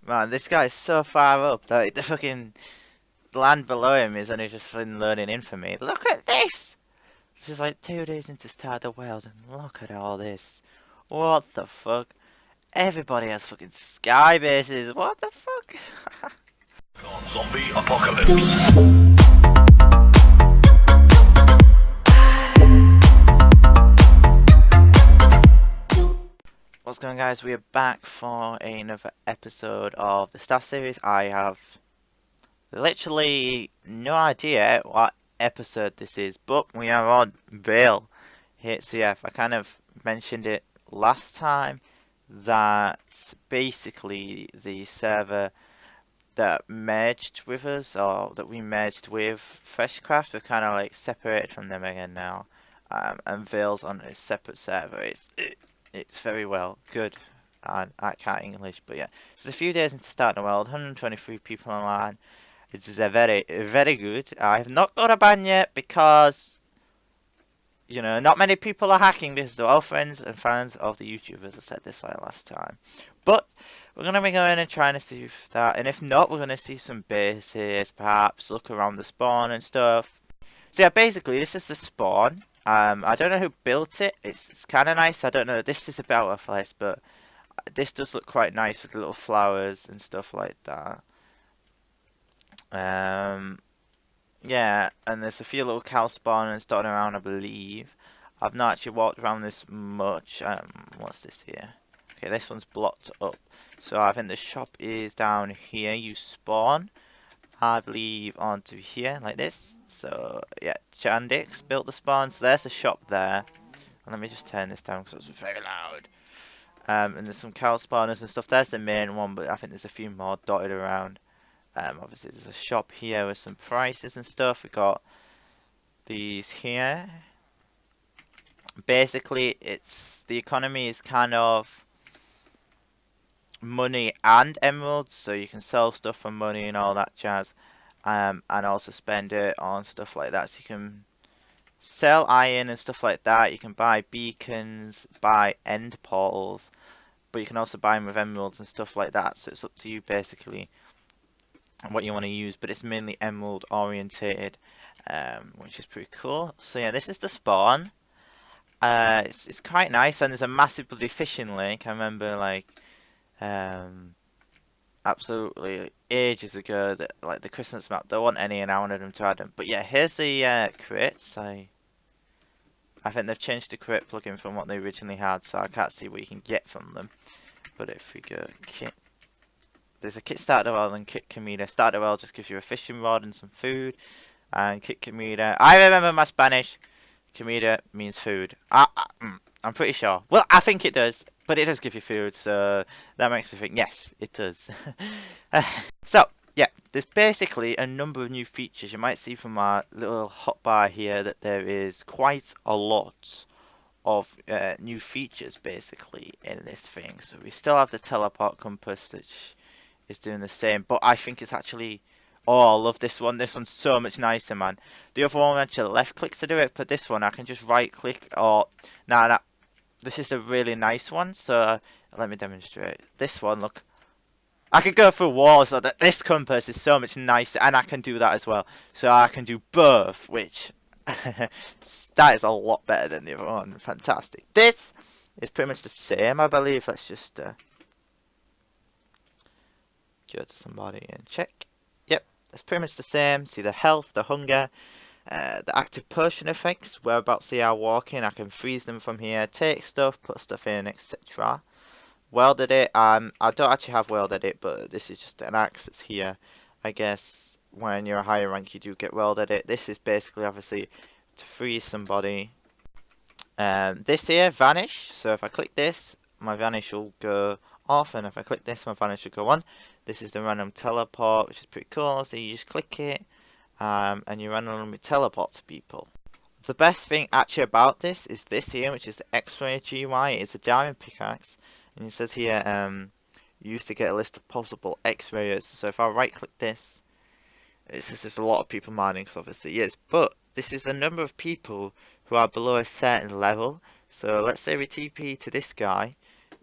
Man, this guy is so far up that the fucking land below him is only just fucking loading in for me. Look at this! This is like 2 days into start the world, and look at all this. What the fuck? Everybody has fucking sky bases. What the fuck? Zombie apocalypse. What's going on, guys? We are back for another episode of the Star series. I have literally no idea what episode this is, but we are on VeilHCF. I kind of mentioned it last time that basically the server that merged with us, or that we merged with Freshcraft, we're kind of like separated from them again now, and Veil's on a separate server. It's very well good. I can't English, but yeah. It's a few days into starting the world, 123 people online. It's a very good. I have not got a ban yet because, you know, not many people are hacking this. They're all friends and fans of the YouTubers. I said this like last time. But we're going to be going and trying to see if that, and if not, we're going to see some bases, perhaps look around the spawn and stuff. So yeah, basically this is the spawn. I don't know who built it. It's kind of nice. I don't know. This is about a place, but this does look quite nice with little flowers and stuff like that. Yeah, and there's a few little cow spawners dotted around, I believe. I've not actually walked around this much. What's this here? Okay, this one's blocked up. So I think the shop is down here. You spawn, I believe, onto here, like this. So, yeah, Chandix built the spawn. So there's a shop there. And let me just turn this down because it's very loud. And there's some cow spawners and stuff. There's the main one, but I think there's a few more dotted around. Obviously, there's a shop here with some prices and stuff. We got these here. Basically, it's the economy is kind of money and emeralds, so you can sell stuff for money and all that jazz, and also spend it on stuff like that. So you can sell iron and stuff like that. You can buy beacons, buy end portals, but you can also buy them with emeralds and stuff like that. So it's up to you basically what you want to use, but it's mainly emerald orientated, which is pretty cool. So yeah, this is the spawn. It's quite nice, and there's a massive bloody fishing lake. I remember like absolutely ages ago that like the Christmas map. There weren't any, and I wanted them to add them. But yeah, here's the crates. I think they've changed the crate plugin from what they originally had, so I can't see what you can get from them. But if we go kit, there's a kit starter world and kit comida. Starter world just gives you a fishing rod and some food, and kit comida. I remember my Spanish. Comida means food. I'm pretty sure. Well, I think it does, but it does give you food, so that makes me think, yes, it does. So, yeah, there's basically a number of new features. You might see from my little hotbar here that there is quite a lot of new features, basically, in this thing. So we still have the teleport compass, which is doing the same, but I think it's actually... Oh, I love this one. This one's so much nicer, man. The other one, I actually left click to do it. For this one, I can just right click. Or nah, this is a really nice one. So let me demonstrate. This one, look, I can go through walls. So that this compass is so much nicer, and I can do that as well. So I can do both, which that is a lot better than the other one. Fantastic. This is pretty much the same, I believe. Let's just go to somebody and check. Yep. It's pretty much the same. See the health, the hunger, the active potion effects. Whereabouts they are walking, I can freeze them from here, take stuff, put stuff in, etc. Welded it. I don't actually have welded it, but this is just an axe. It's here. I guess when you're a higher rank, you do get welded it. This is basically obviously to freeze somebody. This here, vanish. So if I click this, my vanish will go off, and if I click this, my vanish will go on. This is the random teleport, which is pretty cool. So you just click it, and you randomly teleport to people. The best thing actually about this is this here, which is the X-ray GUI. It's a diamond pickaxe, and it says here, you used to get a list of possible X-rayers. So if I right-click this, it says there's a lot of people mining, because obviously it is, but this is a number of people who are below a certain level. So let's say we TP to this guy,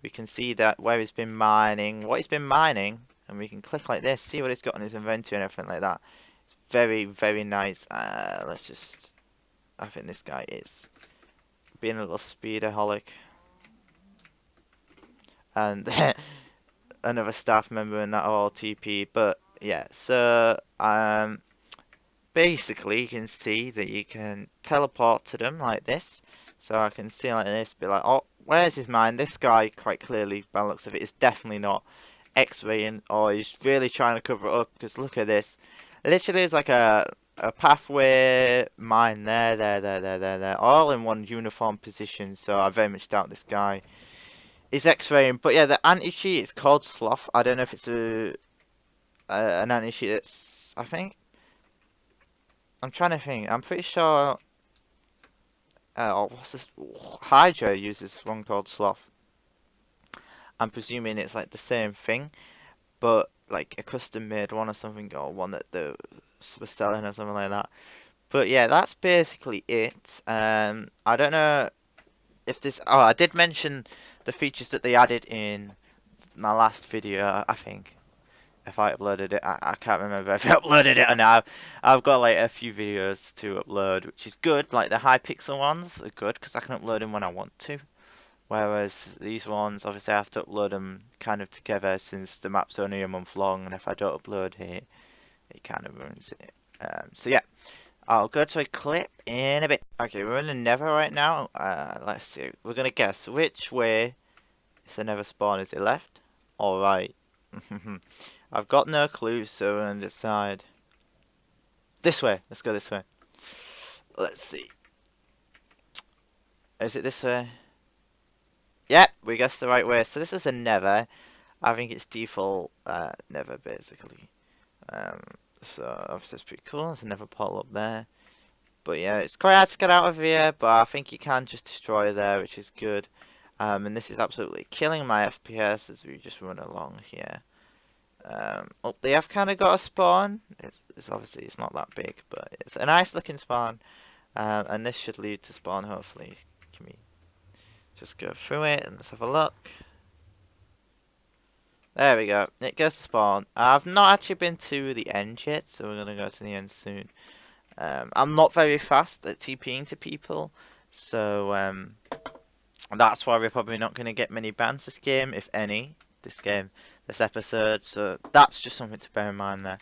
we can see that where he's been mining, what he's been mining, and we can click like this, see what he's got on his inventory and everything like that. It's very, very nice. Let's just, I think this guy is being a little speedaholic. And another staff member and that all TP. But yeah, so basically you can see that you can teleport to them like this. So I can see like this, be like, oh, where's his mind? This guy quite clearly, by the looks of it, is definitely not X-raying, or he's really trying to cover it up, because look at this. Literally it's like a pathway mine there, all in one uniform position. So I very much doubt this guy is X-raying. But yeah, the anti-cheat is called Sloth. I don't know if it's an anti-cheat that's, I think, I'm trying to think. I'm pretty sure. Oh, what's this? Hydra uses one called Sloth. I'm presuming it's like the same thing, but like a custom made one or something, or one that they were selling or something like that. But yeah, that's basically it. I don't know if this. Oh, I did mention the features that they added in my last video, I think. If I uploaded it, I can't remember if I uploaded it or not. I've got like a few videos to upload, which is good. Like the high pixel ones are good because I can upload them when I want to. Whereas these ones, obviously, I have to upload them kind of together since the map's only a month long, and if I don't upload it, it kind of ruins it. So yeah, I'll go to a clip in a bit. Okay, we're in the Nether right now. Let's see. We're gonna guess which way is the Nether spawn. Is it left or right? I've got no clue, so we're gonna decide. This way. Let's go this way. Let's see. Is it this way? Yep, we guessed the right way. So this is a Nether. I think it's default Nether basically. Um, so obviously it's pretty cool. There's a Nether portal up there. But yeah, it's quite hard to get out of here, but I think you can just destroy there, which is good. And this is absolutely killing my FPS as we just run along here. Oh, they have kind of got a spawn. It's obviously it's not that big, but it's a nice looking spawn. And this should lead to spawn. Hopefully, can we just go through it and let's have a look. There we go. It goes to spawn. I've not actually been to the end yet, so we're gonna go to the end soon. I'm not very fast at TPing to people, so that's why we're probably not gonna get many bans this game, if any. This episode. So that's just something to bear in mind there.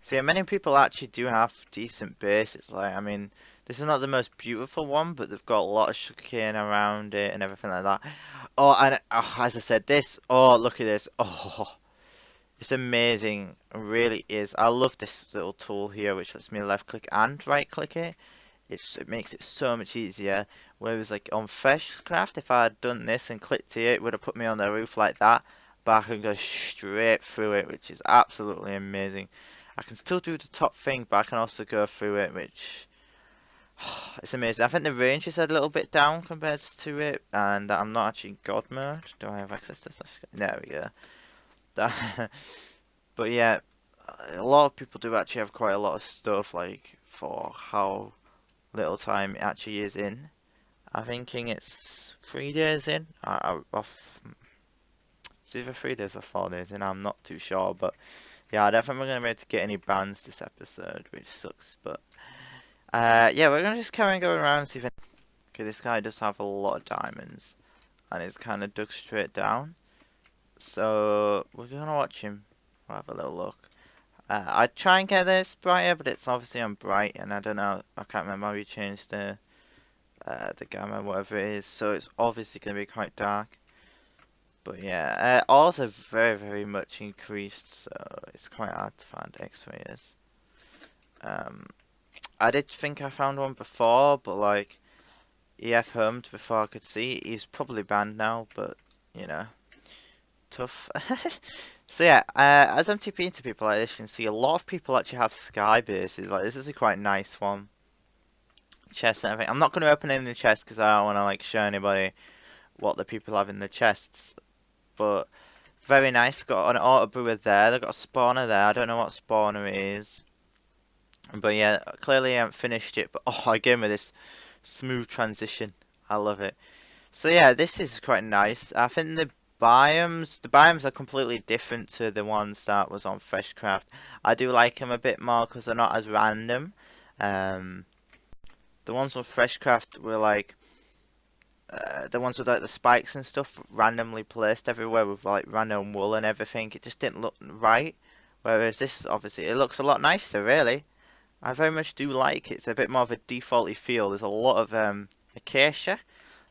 So yeah, many people actually do have decent bases. Like, I mean, this is not the most beautiful one, but they've got a lot of sugarcane around it and everything like that. Oh, and as I said, this. Oh, look at this. Oh, it's amazing. It really is. I love this little tool here, which lets me left click and right click it. It makes it so much easier. Whereas like on Freshcraft, if I had done this and clicked here, it would have put me on the roof like that. But I can go straight through it, which is absolutely amazing. I can still do the top thing, but I can also go through it, which it's amazing. I think the range is a little bit down compared to it, and I'm not actually in God mode. Do I have access to this? There we go. But yeah, a lot of people do actually have quite a lot of stuff, like for how little time it actually is in. I'm thinking it's 3 days in. It's either 3 days or 4 days in. I'm not too sure, but yeah, I don't think we're gonna be able to get any bans this episode, which sucks. But yeah, we're gonna just carry on going around and see if. Okay, this guy does have a lot of diamonds, and it's kind of dug straight down. So we're gonna watch him. We'll have a little look. I try and get this brighter, but it's obviously on bright, and I don't know. I can't remember how you changed the gamma, whatever it is. So it's obviously gonna be quite dark. But yeah, also very, very much increased, so it's quite hard to find X-rays. Um, I did think I found one before, but like EF hummed before I could see. He's probably banned now, but you know, tough. So yeah, as I'm TPing to people like this, you can see a lot of people actually have sky bases. Like this is a quite nice one. Chest and everything. I'm not going to open any of the chests because I don't want to like show anybody what the people have in the chests. But very nice. Got an auto brewer there. They've got a spawner there. I don't know what spawner it is. But yeah, clearly I haven't finished it. But oh, I gave me this smooth transition. I love it. So yeah, this is quite nice. I think the the biomes are completely different to the ones that was on Freshcraft. I do like them a bit more because they're not as random. Um, the ones on Freshcraft were like the ones with like the spikes and stuff randomly placed everywhere with like random wool and everything. It just didn't look right. Whereas this, obviously, it looks a lot nicer, really. I very much do like it. It's a bit more of a defaulty feel. There's a lot of acacia.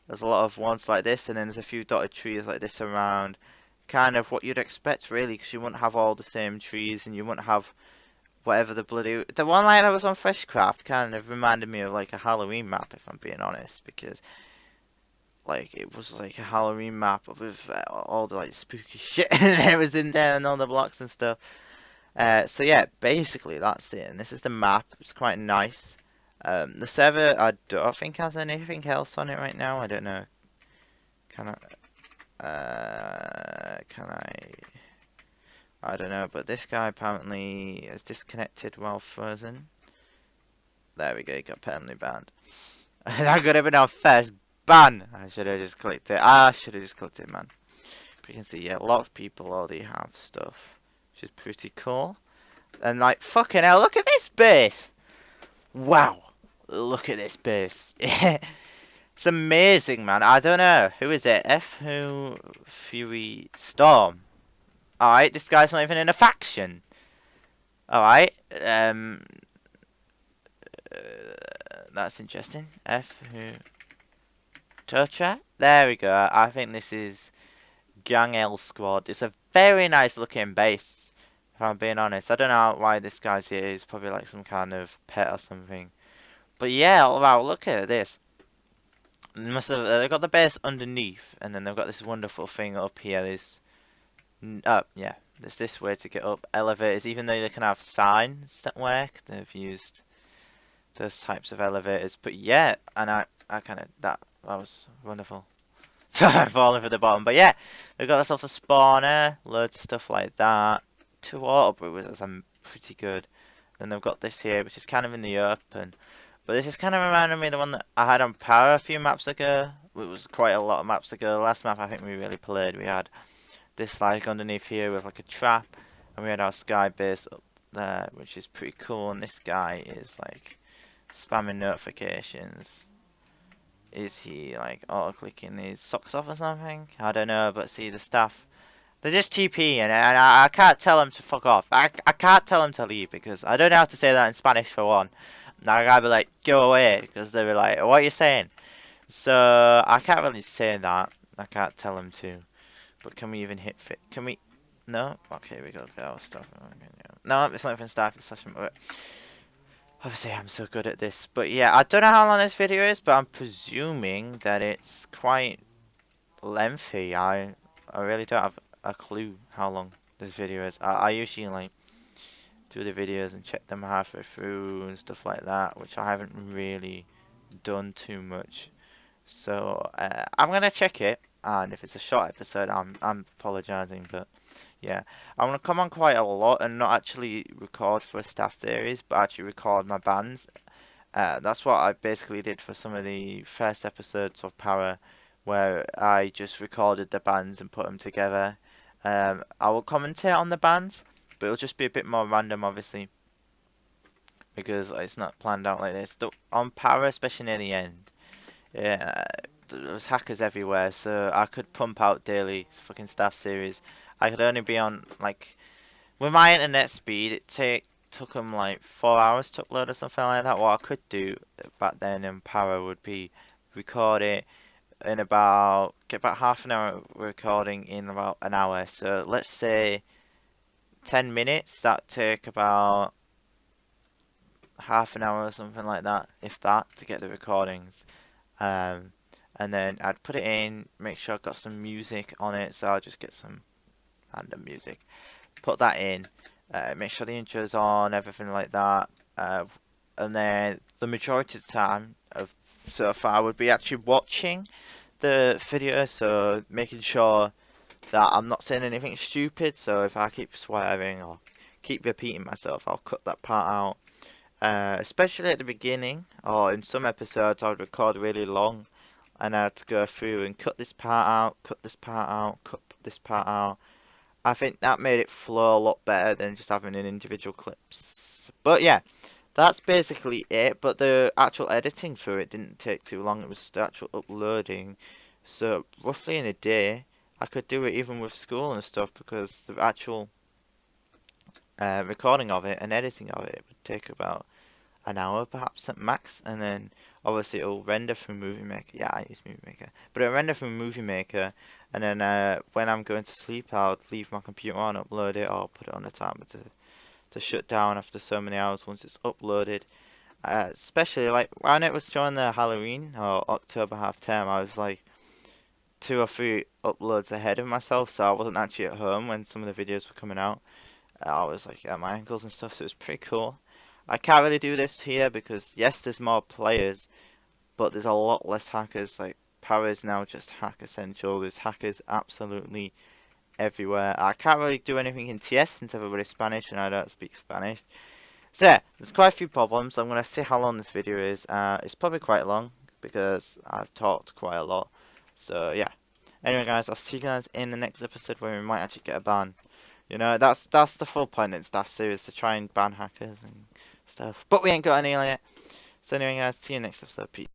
There's a lot of ones like this, and then there's a few dotted trees like this around. Kind of what you'd expect, really, because you wouldn't have all the same trees, and you wouldn't have whatever the bloody... The one like that was on Freshcraft kind of reminded me of like a Halloween map, if I'm being honest, because like it was like a Halloween map with all the like spooky shit and it was in there and all the blocks and stuff. So yeah, basically that's it. And this is the map. It's quite nice. The server I don't think has anything else on it right now. I don't know. Can I? Can I? I don't know. But this guy apparently is disconnected while frozen. There we go. He got permanently banned. That could have been our first ban. I should have just clicked it. I should have just clicked it, man. But you can see, yeah, a lot of people already have stuff, which is pretty cool. And like, fucking hell, look at this base! Wow, look at this base. It's amazing, man. I don't know. Who is it? F who Fury Storm. Alright, this guy's not even in a faction. Alright, uh, that's interesting. F who Tocha? There we go. I think this is Gang L Squad. It's a very nice looking base, if I'm being honest. I don't know why this guy's here. He's probably like some kind of pet or something. But yeah, wow, look at this. Must have they've got the base underneath, and then they've got this wonderful thing up here. Yeah, there's this way to get up. Elevators, even though they can have signs that work, they've used those types of elevators. But yeah, and I kind of that was wonderful. Falling for the bottom. But yeah, they've got themselves a spawner, loads of stuff like that. Two auto brewers, that's pretty good. Then they've got this here, which is kind of in the open. But this is kind of reminding me of the one that I had on Power a few maps ago. It was quite a lot of maps ago. The last map I think we really played, we had this like underneath here with like a trap. And we had our sky base up there, which is pretty cool. And this guy is like spamming notifications. Is he like auto-clicking his socks off or something? I don't know, but see the staff. They're just TPing and I can't tell them to fuck off. I can't tell them to leave because I don't know how to say that in Spanish for one. Now I gotta be like, go away, because they were like, what are you saying? So I can't really say that. I can't tell them to. But can we even hit fit? Can we? No? Okay, we gotta go stuff. No, it's not even staff, it's session. Obviously, I'm so good at this. But yeah, I don't know how long this video is, but I'm presuming that it's quite lengthy. I really don't have a clue how long this video is. I usually like do the videos and check them halfway through and stuff like that, which I haven't really done too much. So I'm gonna check it, and if it's a short episode, I'm apologizing, but yeah, I'm gonna come on quite a lot and not actually record for a staff series, but actually record my bands. That's what I basically did for some of the first episodes of Power, where I just recorded the bands and put them together. I will commentate on the bands, but it'll just be a bit more random, obviously, because it's not planned out like this. On Power, especially near the end, yeah, there was hackers everywhere, so I could pump out daily fucking staff series. I could only be on like with my internet speed, took them like 4 hours to upload or something like that. What I could do back then in Power would be record it in get about half an hour recording in about an hour. So let's say 10 minutes. That take about half an hour or something like that, if that, to get the recordings. Um, and then I'd put it in, make sure I've got some music on it. So I'll just get some random music, put that in, make sure the intro's on, everything like that. And then the majority of the time of so far would be actually watching the video, so making sure that I'm not saying anything stupid. So if I keep swearing or keep repeating myself, I'll cut that part out. Especially at the beginning, or in some episodes, I would record really long, and I had to go through and cut this part out, cut this part out, cut this part out. I think that made it flow a lot better than just having an individual clips. But yeah, that's basically it. But the actual editing for it didn't take too long. It was the actual uploading. So roughly in a day, I could do it even with school and stuff because the actual recording of it and editing of it would take about an hour perhaps at max, and then obviously it'll render from Movie Maker. Yeah, I use Movie Maker, but it'll render from Movie Maker, and then when I'm going to sleep, I'll leave my computer on, upload it, or put it on a timer to shut down after so many hours once it's uploaded. Especially like when it was during the Halloween or October half term, I was like 2 or 3 uploads ahead of myself, so I wasn't actually at home when some of the videos were coming out. I was like at my ankles and stuff, so it was pretty cool. I can't really do this here because yes, there's more players, but there's a lot less hackers. Like Power is now just hack essential. There's hackers absolutely everywhere. I can't really do anything in TS since everybody's Spanish and I don't speak Spanish. So yeah, there's quite a few problems. I'm gonna see how long this video is. It's probably quite long because I've talked quite a lot. So yeah. Anyway, guys, I'll see you guys in the next episode where we might actually get a ban. You know, that's the full point in Staff Series, to try and ban hackers and stuff. But we ain't got any yet. So anyway, guys, see you next episode. Peace.